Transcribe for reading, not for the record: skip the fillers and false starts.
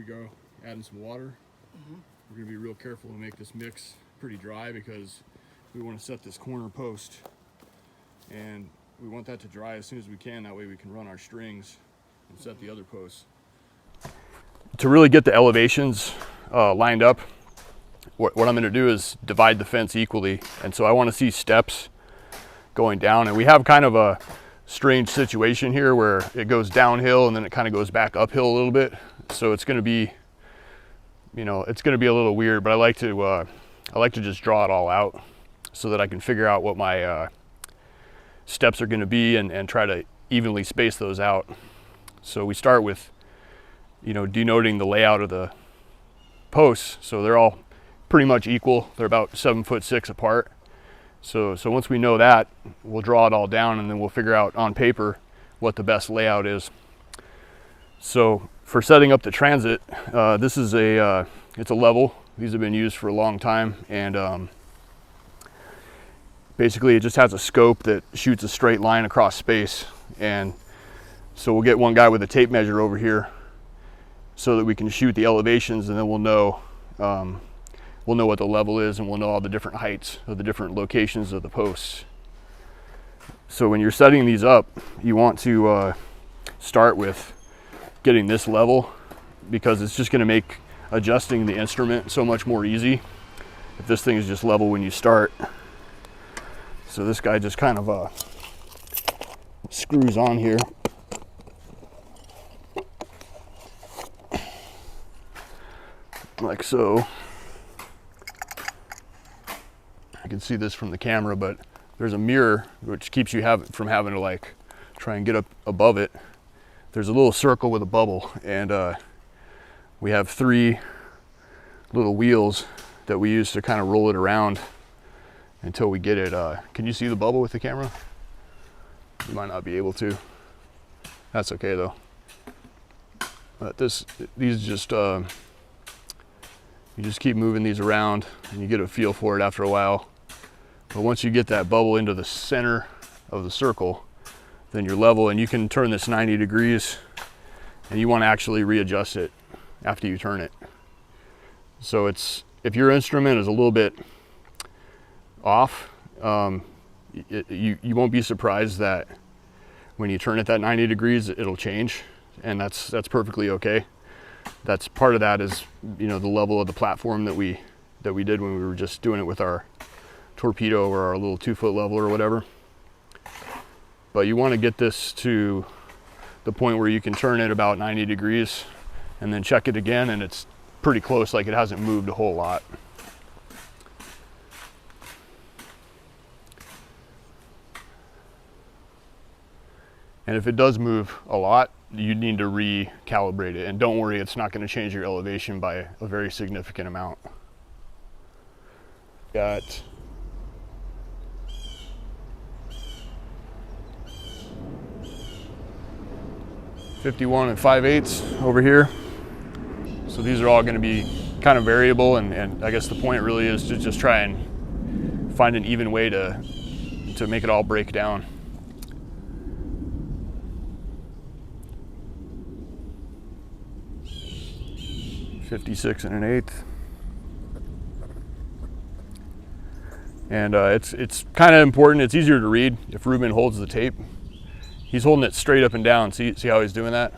go, adding some water. We're gonna be real careful to make this mix pretty dry because we want to set this corner post, and we want that to dry as soon as we can. That way we can run our strings and set the other posts. To really get the elevations lined up, what I'm gonna do is divide the fence equally. And so I want to see steps going down, and we have kind of a strange situation here where it goes downhill and then it kind of goes back uphill a little bit. So it's going to be, it's going to be a little weird, but I like to just draw it all out so that I can figure out what my steps are going to be and try to evenly space those out. So we start with, denoting the layout of the posts. So they're all pretty much equal. They're about 7'6" apart. So once we know that, we'll draw it all down, and then we'll figure out on paper what the best layout is. So for setting up the transit, this is it's a level. These have been used for a long time, and basically it just has a scope that shoots a straight line across space. And so we'll get one guy with a tape measure over here so that we can shoot the elevations, and then we'll know what the level is, and we'll know all the different heights of the different locations of the posts. So when you're setting these up, you want to start with getting this level, because it's just going to make adjusting the instrument so much more easy if this thing is just level when you start. So this guy just kind of screws on here. Like so. You can see this from the camera, but there's a mirror which keeps you from having to try and get up above it. There's a little circle with a bubble, and we have 3 little wheels that we use to kind of roll it around until we get it. Can you see the bubble with the camera? You might not be able to. That's okay though. But these just you just keep moving these around, and you get a feel for it after a while. But once you get that bubble into the center of the circle, then you're level, and you can turn this 90 degrees, and you want to actually readjust it after you turn it. So if your instrument is a little bit off, you won't be surprised that when you turn it that 90 degrees, it'll change, and that's perfectly okay. That's part of that is, the level of the platform that we did when we were just doing it with our torpedo or our little 2-foot level or whatever. But you want to get this to the point where you can turn it about 90 degrees and then check it again, and it's pretty close, like it hasn't moved a whole lot. And if it does move a lot, you need to recalibrate it. And don't worry, it's not going to change your elevation by a very significant amount. Got .51 5/8 over here. So these are all going to be kind of variable, and I guess the point really is to just try and find an even way to make it all break down. .56 1/8. And it's kind of important. It's easier to read if Ruben holds the tape. He's holding it straight up and down. See how he's doing that?